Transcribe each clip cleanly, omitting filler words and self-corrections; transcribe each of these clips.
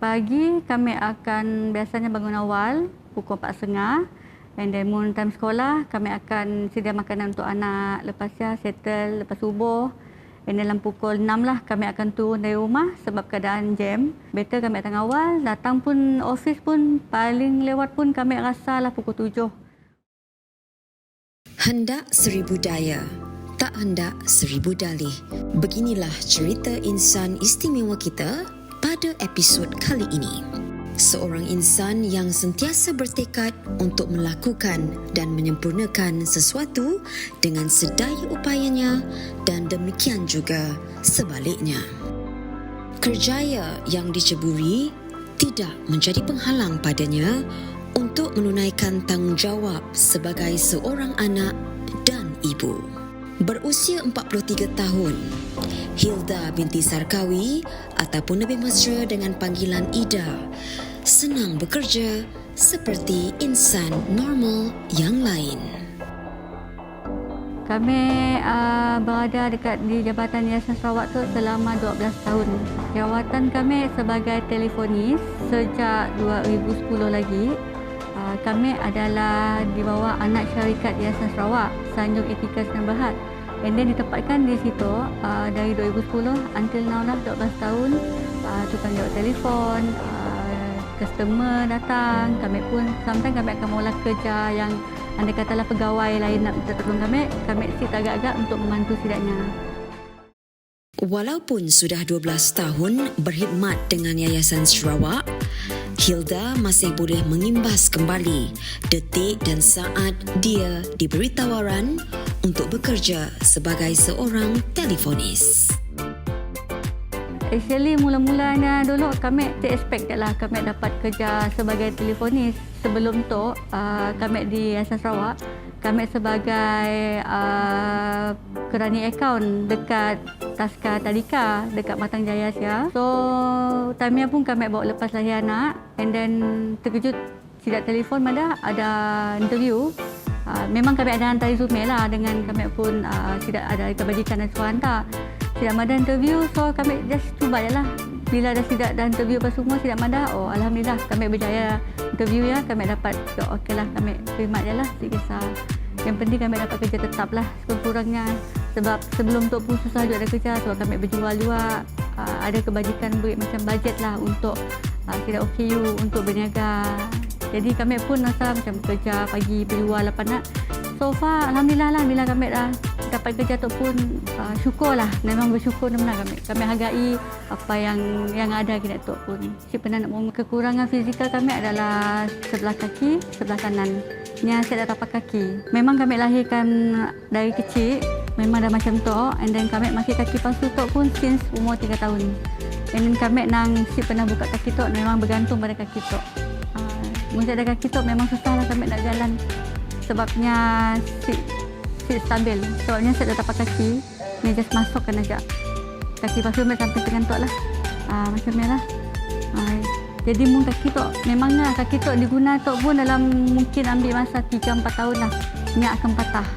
Pagi kami akan biasanya bangun awal pukul 4.30. And then time sekolah kami akan sedia makanan untuk anak. Lepas settle lepas subuh. And dalam pukul 6 lah kami akan turun dari rumah sebab keadaan jam. Better kami datang awal. Datang pun office pun paling lewat pun kami rasa lah pukul 7. Hendak seribu daya, tak hendak seribu dalih. Beginilah cerita insan istimewa kita pada episod kali ini. Seorang insan yang sentiasa bertekad untuk melakukan dan menyempurnakan sesuatu dengan sedaya upayanya dan demikian juga sebaliknya. Kerjaya yang diceburi tidak menjadi penghalang padanya untuk menunaikan tanggungjawab sebagai seorang anak dan ibu. Berusia 43 tahun, Hilda binti Sarkawi ataupun lebih mesra dengan panggilan Ida senang bekerja seperti insan normal yang lain. Kami berada di Jabatan Yayasan Sarawak tu selama 12 tahun. Jawatan kami sebagai telefonis sejak 2010 lagi. Kami adalah di bawah anak syarikat Yayasan Sarawak, Sanjung Etika Sdn Bhd. And then ditempatkan di situ dari 2010 until now lah 12 tahun. Tukang jawab telefon, customer datang, kami pun sometimes kami akan mula kerja yang anda katalah pegawai lain nak minta tolong kami sit agak-agak untuk membantu sidaknya. Walaupun sudah 12 tahun berkhidmat dengan Yayasan Sarawak, Hilda masih boleh mengimbas kembali detik dan saat dia diberi tawaran untuk bekerja sebagai seorang telefonis. Actually mula-mulanya dulu kami tak expect lah kami dapat kerja sebagai telefonis. Sebelum tu kami di Yayasan Sarawak, kami sebagai kerani akaun dekat Taska Tadika dekat Matang Jaya sia. So time pun kami bawa lepas lahir anak and then terkejut tidak telefon ada interview. Memang kami ada hantar resume lah dengan kami pun tidak ada kebajikan dan suruh hantar. Tidak ada interview, so kami just cuba je lah. Bila dah interview apa semua tidak ada, oh alhamdulillah kami berjaya interview ya, kami dapat okey lah, kami terima je lah, tak kisah. Yang penting kami dapat kerja tetap lah sekurang-kurangnya. Sebab sebelum tu pun susah juga ada kerja sebab kami berjual juga. Ada kebajikan beri macam bajet lah untuk tidak OKU untuk berniaga. Jadi kami pun rasa macam kerja pagi berjual apa nak. So far alhamdulillah lah bila kami dah dapat kerja tu pun syukurlah, memang bersyukur benar kami hargai apa yang ada kita tu pun. Si pernah nak ngomong kekurangan fizikal kami adalah sebelah kaki, sebelah kanan. Yang saya dah tapak kaki. Memang kami lahirkan dari kecil, memang dah macam tu. And then kami pakai kaki palsu tu pun since umur 3 tahun. And then kami nang si pernah buka kaki tu memang bergantung pada kaki tu. Mungkin ada kaki tu memang susah lah kami nak jalan. Sebabnya si stabil. Sebabnya saya dah tapak kaki, ni just masukkan aja. Kaki palsu sampai tengah tu lah. Macam ni lah. Jadi mungkin kaki tu, memangnya kaki tu diguna tu pun dalam mungkin ambil masa 3-4 tahun lah. Ni akan patah.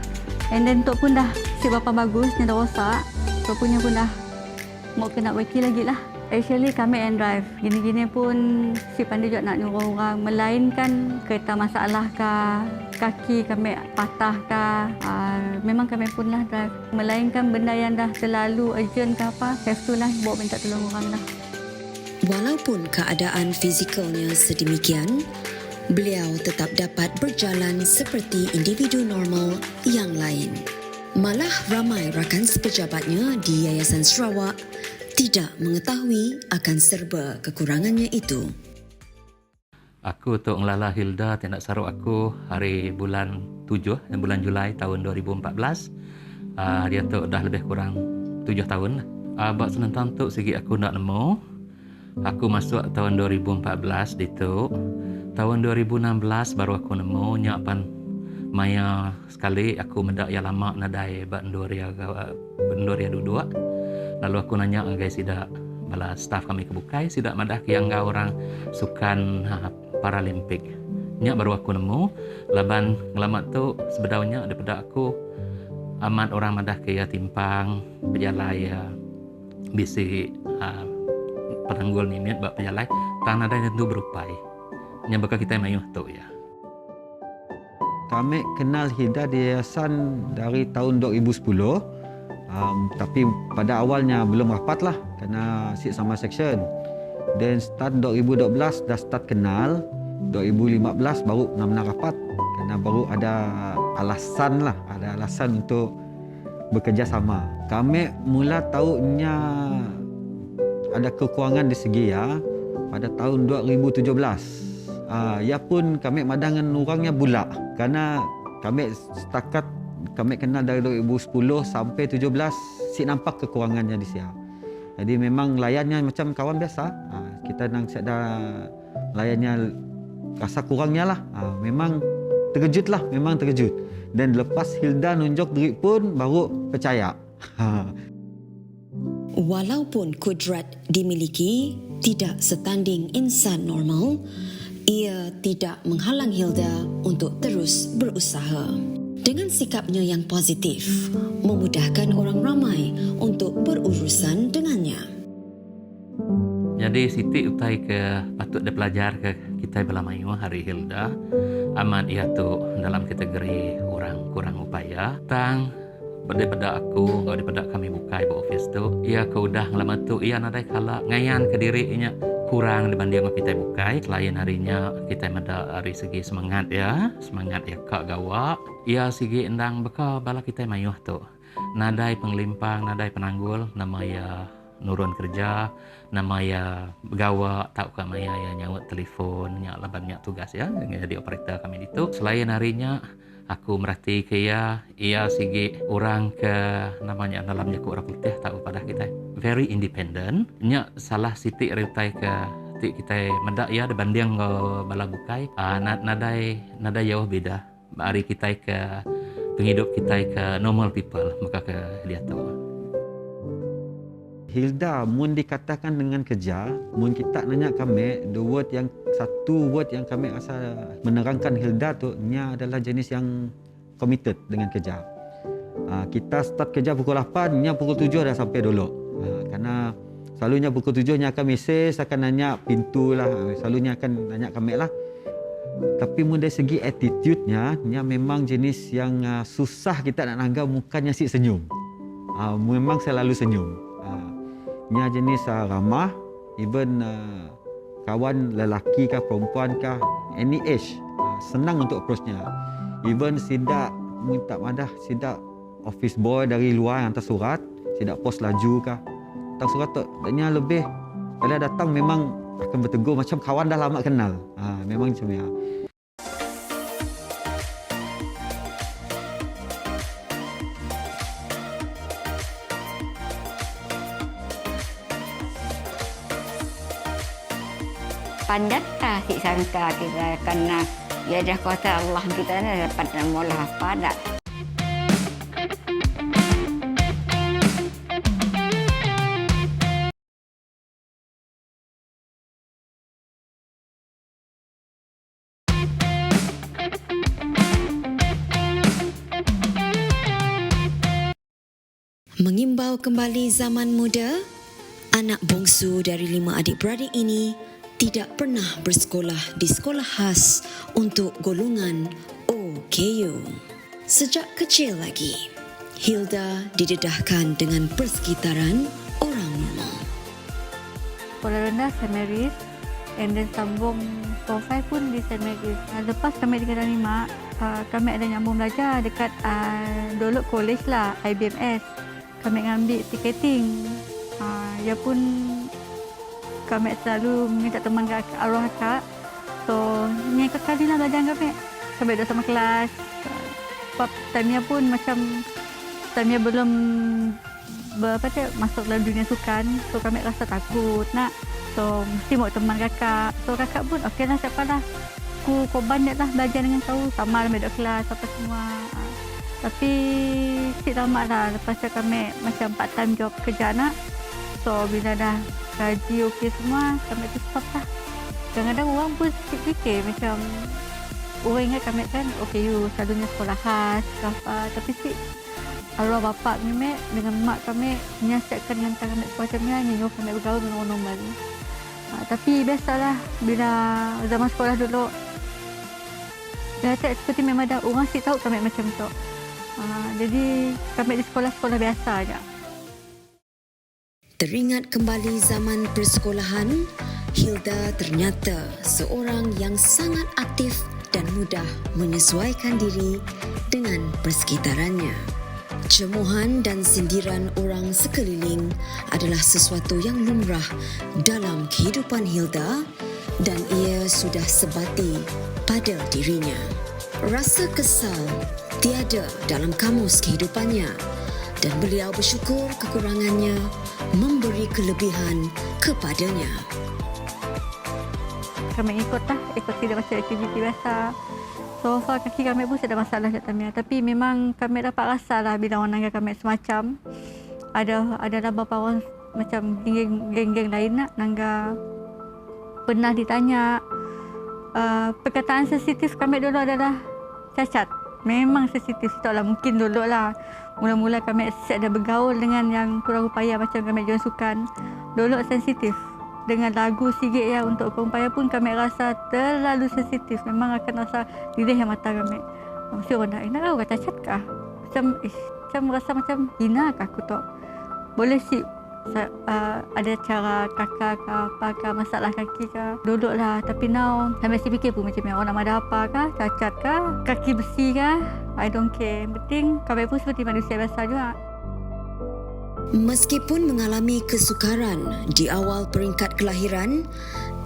And then tu pun dah si berapa bagus, ni dah rosak. Tu punya pun dah mau kena weki lagi lah. Actually kami and drive. Gini-gini pun si pandai juga nak nyuruh orang. Melainkan kereta masalah kah, kaki kami patah kah, memang kami pun lah drive. Melainkan benda yang dah terlalu urgent ke apa, have to lah bawa minta tolong orang lah. Walaupun keadaan fizikalnya sedemikian, beliau tetap dapat berjalan seperti individu normal yang lain. Malah ramai rakan sepejabatnya di Yayasan Sarawak tidak mengetahui akan serba kekurangannya itu. Aku Tok Ngelala Hilda tindak saruh aku hari bulan 7, bulan Julai tahun 2014. Dia tu dah lebih kurang 7 tahun lah. Buat senentang tu segi aku nak nemu. Aku masuk tahun 2014 di tu. Tahun 2016 baru aku nemu nyapan maya sekali aku mendak ya lama nadai bandoria dua. Lalu aku nanya guys tidak bala staff kami kebukai tidak madah yang orang sukan Paralimpik. Nya baru aku nemu laban ngelamat tu sebenarnya daripada aku amat orang madah kaya timpang berjalaya bisi penanggul nimit bak pejalai tang nadai tentu berupai. Nya bakal kita mayuh tu ya. Kami kenal Hilda di yayasan dari tahun 2010. Tapi pada awalnya belum rapat lah kerana sit sama section. Dan start 2012 dah start kenal. 2015 baru benar-benar rapat kerana baru ada alasan untuk bekerja sama. Kami mula tahunya ada kekurangan di segi ya pada tahun 2017. Ya pun kami madangan orangnya bulak kerana kami setakat kami kenal dari 2010 sampai 17 si nampak kekurangannya di sia. Jadi memang layannya macam kawan biasa. Kita nang ada layannya rasa kurangnya lah. Memang terkejut. Dan lepas Hilda nunjuk diri pun baru percaya. Walaupun kudrat dimiliki tidak setanding insan normal, ia tidak menghalang Hilda untuk terus berusaha. Dengan sikapnya yang positif, memudahkan orang ramai untuk berurusan dengannya. Jadi Siti utai ke patut dia belajar ke kita belamayu hari Hilda. Amat ia tu dalam kategori orang kurang upaya. Tang daripada aku, daripada kami buka ibu office tu, ia ke udah lama tu ia nadai kala ngayan ke dirinya kurang dibanding kita bukai. Selain harinya kita ada dari segi semangat ya kak gawa. Ia segi endang beka bala kita mayuh tu. Nadai penglimpang, nadai penanggul, nama ya nurun kerja, nama ya gawa tak ka maya ya nyawat telefon, nya labannya tugas ya jadi operator kami itu. Selain harinya aku merhati ke ia segi orang ke namanya dalamnya ku orang putih tahu pada kita very independent. Nya salah Siti riutai ke kita mendak ya dibanding bala bukai. Nadai jauh beda. Hari kita ke penghidup kita ke normal people maka ke dia tahu. Hilda mun dikatakan dengan kerja, mun kita nanya kami, satu word yang kami rasa menerangkan Hilda tu nya adalah jenis yang committed dengan kerja. Kita start kerja pukul 8, nya pukul 7 dah sampai dulu. Karena selalunya pukul 7 nya akan mesej, akan nanya pintu lah, selalunya akan nanya kami lah. Tapi mun dari segi attitude-nya, nya memang jenis yang susah kita nak nanggap mukanya si senyum. Memang selalu senyum. Nya jenis ramah, even kawan lelaki kah perempuan kah, any age, senang untuk approach-nya. Even sidak minta madah, sidak office boy dari luar yang hantar surat, sidak pos laju kah, hantar surat tu, nya lebih kalau datang memang akan bertegur macam kawan dah lama kenal. Memang macam ya. Pandatkah si sangka kita karena ya dah kuasa Allah kita ni dapat mula padat. Mengimbau kembali zaman muda, anak bongsu dari 5 adik-beradik ini tidak pernah bersekolah di sekolah khas untuk golongan OKU. Sejak kecil lagi, Hilda didedahkan dengan persekitaran orang normal. Sekolah rendah St. Mary's and then sambung Form 5 pun di St. Mary's. Lepas kami di Kedai Lima, kami ada nyambung belajar dekat Dolok College lah, IBMS. Kami ambil ticketing. Ya pun kami selalu minta teman ke arwah kakak. So, ni ikut kali lah belajar kami. Kami duduk sama kelas. Sebab time pun macam time belum masuk dalam dunia sukan. So, kami rasa takut nak. So, mesti mau teman kakak. So, kakak pun okey lah, siapa lah. Aku korban dia lah belajar dengan kau. Sama lah duduk kelas, apa semua. Tapi, sikit lama lah. Lepas tu kami macam part time job kerja anak. So, bila dah gaji okey semua, kami tu stop lah. Kadang-kadang orang pun fikir macam orang ingat kami kan OKU selalunya sekolah khas ke apa. Tapi arwah bapa kami dengan mak kami menyiasatkan dengan kami macam ni, nyuruh kami bergaul dengan orang normal. Tapi biasalah bila zaman sekolah dulu, seperti memang ada orang si tahu kami macam tu. Jadi kami di sekolah biasa aja. Teringat kembali zaman persekolahan, Hilda ternyata seorang yang sangat aktif dan mudah menyesuaikan diri dengan persekitarannya. Cemohan dan sindiran orang sekeliling adalah sesuatu yang lumrah dalam kehidupan Hilda dan ia sudah sebati pada dirinya. Rasa kesal tiada dalam kamus kehidupannya dan beliau bersyukur kekurangannya memberi kelebihan kepadanya. Kami ikut tidak macam aktiviti biasa. So far kaki kami pun tidak masalah katanya. Tapi memang kami dapat rasa lah bila orang nangga kami semacam adalah beberapa orang macam geng-geng lain nak nangga pernah ditanya perkataan sensitif kami dulu adalah cacat. Memang sensitif taklah mungkin dulu lah. Mula-mula kami accept dan bergaul dengan yang kurang upaya macam kami jual sukan. Dulu sensitif. Dengan lagu sikit ya untuk umpaya pun kami rasa terlalu sensitif. Memang akan rasa lirih yang mata kami. Mesti orang dah, nak kau cacat kah? Macam rasa macam hina kah aku tak? Boleh sih ada cara kakak ke apa ke masalah kaki ke. Duduk lah. Tapi now saya masih fikir pun macam orang nak ada apa kah? Cacat kah? Kaki besi kah? I don't care. Yang penting kami pun seperti manusia biasa juga. Meskipun mengalami kesukaran di awal peringkat kelahiran,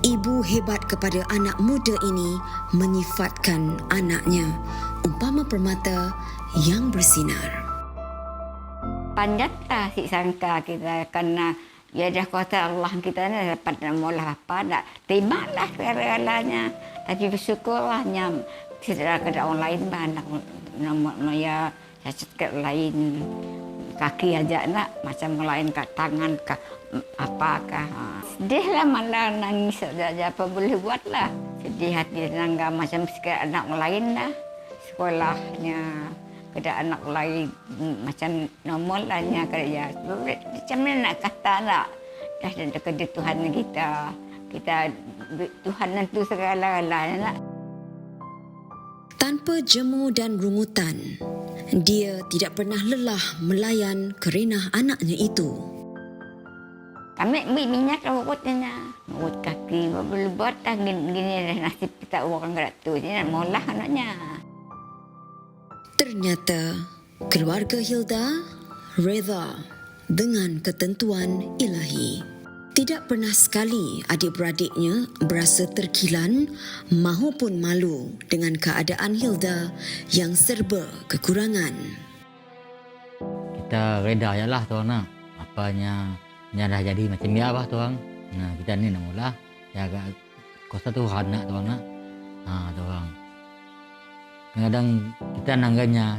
ibu hebat kepada anak muda ini menyifatkan anaknya umpama permata yang bersinar. Panjatlah si sangka kita kerana ya dah kuasa Allah kita ni dapat mula apa nak terimalah segala-galanya. Tapi bersyukurlah nyam tidak ada orang lain banyak ya cacat ke lain. Kaki aja nak macam lain kat tangan ke apakah. Sedihlah malah nangis saja apa boleh buatlah. Sedih hati nangga macam sikit anak lain dah. Sekolahnya kada anak lain macam normal lahnya kerja. Macam mana nak kata nak dah dekat Tuhan kita. Tuhan nentu segala-galanya nak. Tanpa jemu dan rungutan, dia tidak pernah lelah melayan kerenah anaknya itu. Kami ambil minyak urutnya. Urut kaki, boleh buat dah gini nasib kita orang gerak tu. Jadi nak molah anaknya. Ternyata keluarga Hilda reda dengan ketentuan ilahi. Tidak pernah sekali adik-beradiknya berasa terkilan mahupun malu dengan keadaan Hilda yang serba kekurangan. Kita reda je lah tuan nak. Apanya dah jadi macam dia lah tuan. Nah, kita ni nak mula. Ya kuasa Tuhan nak tuan nak. Tuan. Kadang kita nangganya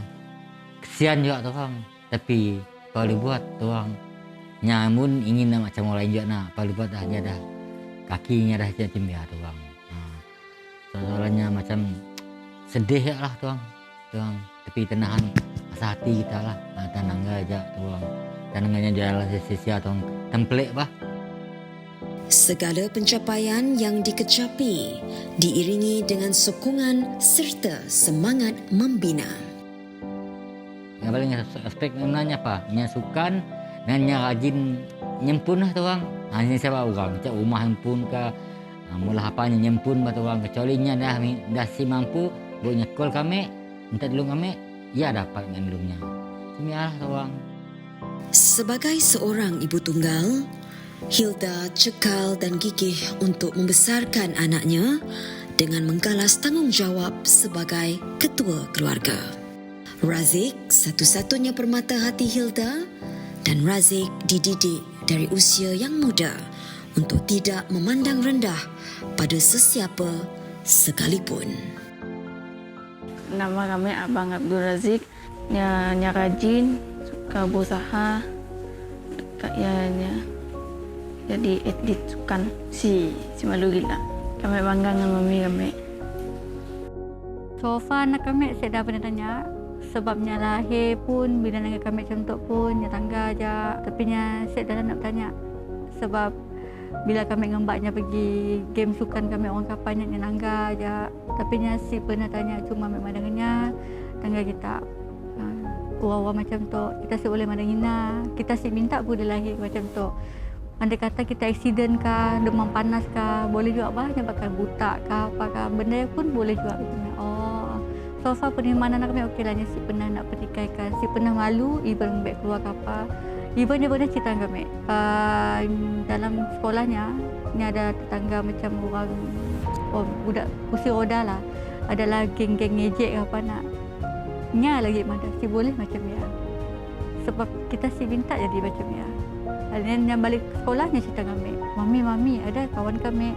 kesian juga tuan. Tapi apa boleh buat tuan. Nyamun ingin nak macam orang lain juga nak. Apa boleh buat dah dia dah. Kakinya dah macam dia tuan. Soalnya macam sedih lah tuan. Tapi tenahan asa hati kita lah. Tanangga aja tuan. Tananganya jalan sia-sia tuan. Template bah. Segala pencapaian yang dikecapi diiringi dengan sokongan serta semangat membina. Yang paling aspek sebenarnya apa? Yang sukan dan yang rajin nyempun lah tuan. Hanya siapa orang. Macam rumah nyempun ke. Mula apanya nyempun bah tuan. Kecuali dah si mampu. Buat nyekol kami. Minta tolong kami. Ya dapat dengan tolongnya. Semialah tuan. Sebagai seorang ibu tunggal, Hilda cekal dan gigih untuk membesarkan anaknya dengan menggalas tanggungjawab sebagai ketua keluarga. Razik satu-satunya permata hati Hilda dan Razik dididik dari usia yang muda untuk tidak memandang rendah pada sesiapa sekalipun. Nama kami Abang Abdul Razik, nya rajin, suka berusaha, jadi atlet sukan si malu gila. Kami bangga dengan mami kami. So far anak kami saya dah pernah tanya sebabnya lahir pun bila anak kami macam tu pun ya tangga aja. Tapi saya dah nak tanya sebab Bila kami ngembaknya pergi game sukan kami orang kapalnya ni nangga aja. Tapi nya si pernah tanya cuma memang dengannya tangga kita. Wah macam tu. Kita si boleh madangina. Kita si minta pun dia lahir macam tu. Andai kata kita accident kah, demam panas kah, boleh juga banyak bakal buta kah, apakah benda pun boleh juga. Oh, so far penerimaan anak kami okey lah. Si pernah nak pertikaikan, si pernah malu, even baik keluar kapal. Even dia pernah cerita kami. Dalam sekolahnya, ni ada tetangga macam orang, budak kursi roda lah. Adalah geng-geng ngejek ke apa nak. Nya lagi mana, si boleh macam ya. Sebab kita si minta jadi macam ya. Dan yang balik sekolahnya cerita kami, Mami, ada kawan kami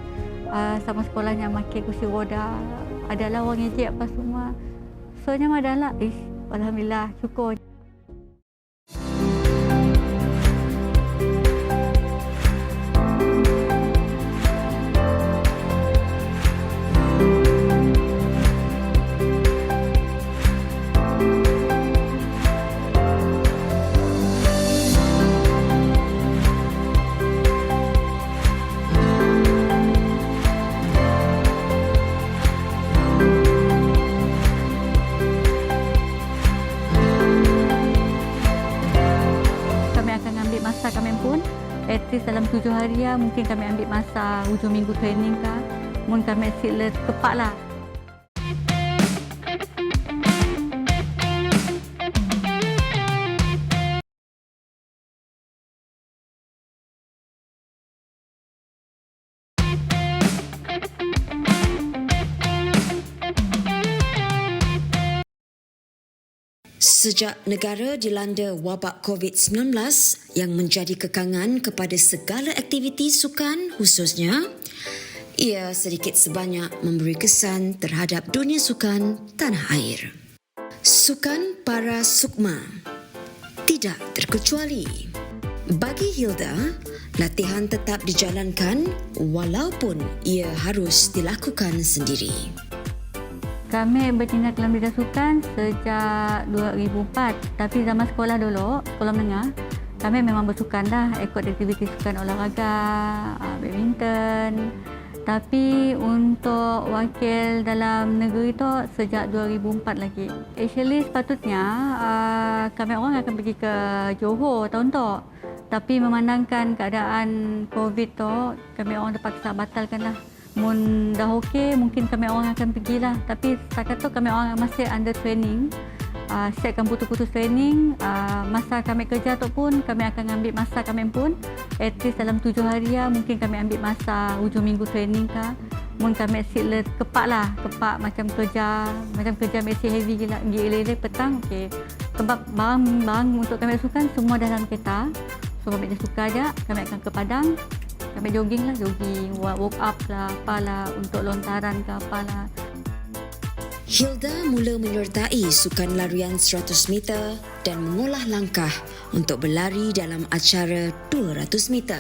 sama sekolahnya makin kursi roda, adalah orang ngejek apa semua. So nya adalah, alhamdulillah, syukur. At least dalam 7 hari ya, mungkin kami ambil masa hujung minggu training kah. Mungkin kami sila tepat lah. Sejak negara dilanda wabak COVID-19 yang menjadi kekangan kepada segala aktiviti sukan khususnya, ia sedikit sebanyak memberi kesan terhadap dunia sukan tanah air. Sukan para sukma tidak terkecuali. Bagi Hilda, latihan tetap dijalankan walaupun ia harus dilakukan sendiri. Kami bertindak dalam bidang sukan sejak 2004. Tapi zaman sekolah dulu, sekolah menengah, kami memang bersukan dah, ikut aktiviti sukan olahraga, badminton. Tapi untuk wakil dalam negeri tu sejak 2004 lagi. Actually sepatutnya kami orang akan pergi ke Johor tahun tu. Tapi memandangkan keadaan COVID tu, kami orang terpaksa batalkan lah. Mun dah okey, mungkin kami orang akan pergilah. Tapi setakat tu kami orang masih under training. Siapkan putus-putus training. Masa kami kerja tu pun kami akan ambil masa kami pun. At least dalam 7 hari ya, mungkin kami ambil masa hujung minggu training kah. Mun kami sila kepak lah. Kepak macam kerja masih heavy gila petang. Okey. Sebab barang untuk kami sukan semua dalam kereta. So kami dah suka aja, kami akan ke Padang. Kami jogging, walk up lah, apalah, untuk lontaran ke apalah. Hilda mula menyertai sukan larian 100 meter dan mengolah langkah untuk berlari dalam acara 200 meter.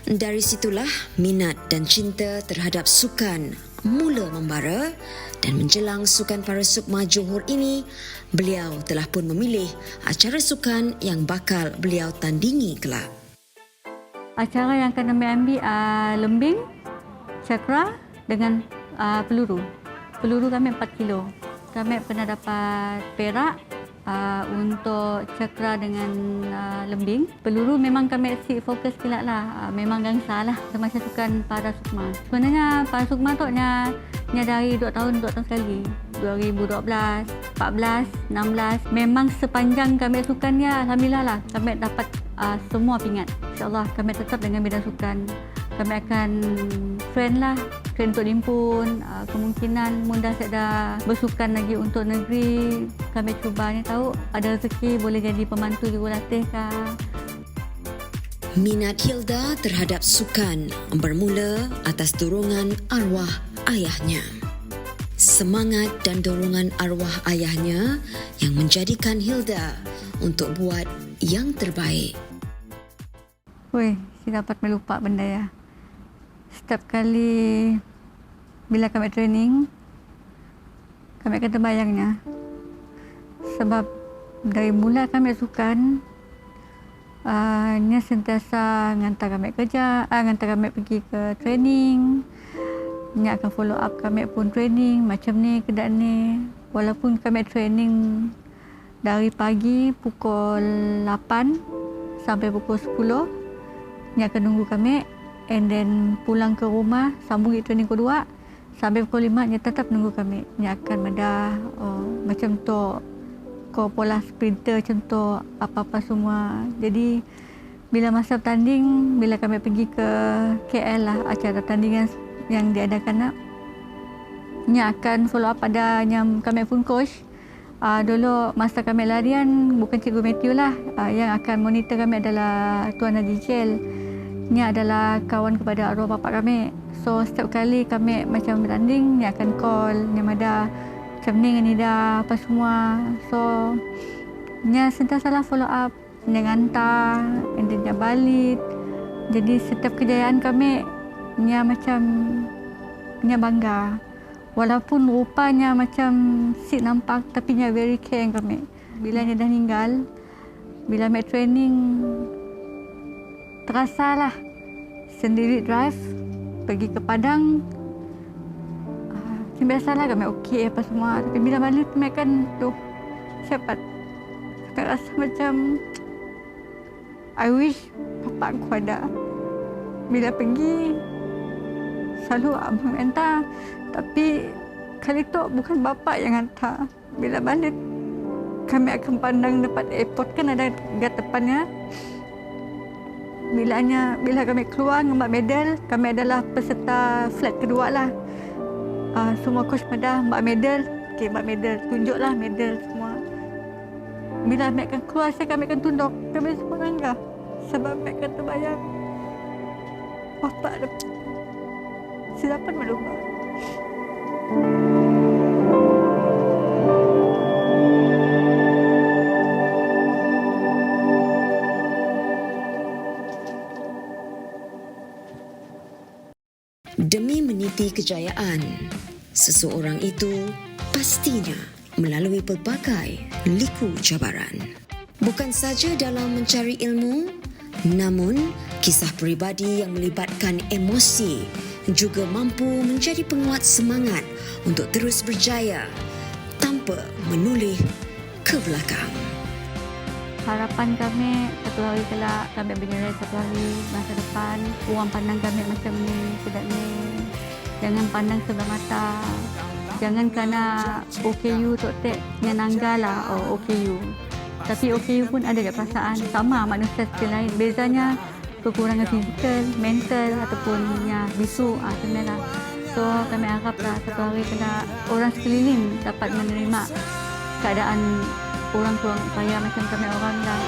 Dari situlah minat dan cinta terhadap sukan mula membara dan menjelang Sukan Para Sukma Johor ini, beliau telah pun memilih acara sukan yang bakal beliau tandingi kelak. Acara yang akan kami ambil lembing, cakra dengan peluru. Peluru kami 4 kilo. Kami pernah dapat perak untuk cakra dengan lembing. Peluru memang kami fokus kelak lah. Memang gangsa lah semasa sukan Para Sukma. Sebenarnya Para Sukma tu nya dari 2 tahun sekali. 2012, 14, 16. Memang sepanjang kami sukannya, alhamdulillah lah. Kami dapat semua pingat. InsyaAllah kami tetap dengan bidang sukan. Kami akan train lah. Train untuk limpun. Kemungkinan mudah saya dah bersukan lagi untuk negeri. Kami cuba ni tahu ada rezeki boleh jadi pemantu jurulatih kah. Minat Hilda terhadap sukan bermula atas dorongan arwah ayahnya. Semangat dan dorongan arwah ayahnya yang menjadikan Hilda untuk buat yang terbaik. Weh, saya dapat melupa benda ya. Setiap kali bila kami training, kami akan terbayangnya. Sebab dari mula kami sukan, Nya sentiasa hantar kami kerja, hantar kami pergi ke training. Nya akan follow up kami pun training macam ni keadaan ni. Walaupun kami training dari pagi pukul 8 sampai pukul 10, nya akan nunggu kami, and then pulang ke rumah sambung training kedua sampai pukul 5, nya tetap nunggu kami. Nya akan medah macam tu, kau pola sprinter macam tu, apa-apa semua. Jadi bila masa bertanding, bila kami pergi ke KL lah, acara tandingan yang diadakan nak, nya akan follow up pada yang kami pun coach. Dulu masa kami larian, bukan Cikgu Matthew lah, yang akan monitor kami adalah Tuan Haji Jel. Nya adalah kawan kepada arwah bapa kami. So setiap kali kami macam bertanding, nya akan call, nya ada macam ni dengan Nida apa semua. So nya sentiasa lah follow up, nya hantar, and then nya balik. Jadi setiap kejayaan kami, nya macam nya bangga. Walaupun rupanya macam sit nampak, tapi nya very care kami. Bila nya dah meninggal, bila mek training, terasalah sendiri drive pergi ke Padang. Macam biasalah kami okey apa semua. Tapi bila balik mek kan tu cepat. Kami rasa macam I wish bapa aku ada. Bila pergi selalu abang hantar, tapi kali tu bukan bapa yang hantar. Bila balik kami akan pandang depan airport, kan ada guard depannya. Bila kami keluar dengan medal, kami adalah peserta flight kedua lah. Semua coach pada mbak medal, okey mbak medal, tunjuklah medal semua. Bila kami akan keluar, kami akan tunduk. Kami semua bangga sebab kami akan terbayang bapa ada silapan melumba. Demi meniti kejayaan, seseorang itu pastinya melalui pelbagai liku cabaran. Bukan saja dalam mencari ilmu, namun kisah peribadi yang melibatkan emosi juga mampu menjadi penguat semangat untuk terus berjaya tanpa menoleh ke belakang. Harapan kami satu hari kelak kami berjaya, satu hari masa depan orang pandang kami macam ni, tidak ni. Jangan pandang sebelah mata. Jangan kerana OKU Tok Tek nyanangga lah OKU. Tapi OKU pun ada je perasaan sama manusia seperti lain. Bezanya kekurangan fizikal, mental ataupun bisu sebenarnya. So kami haraplah satu hari kena orang sekeliling dapat menerima keadaan orang kurang upaya macam kami orang lah.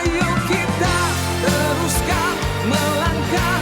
Ayo kita teruskan melangkah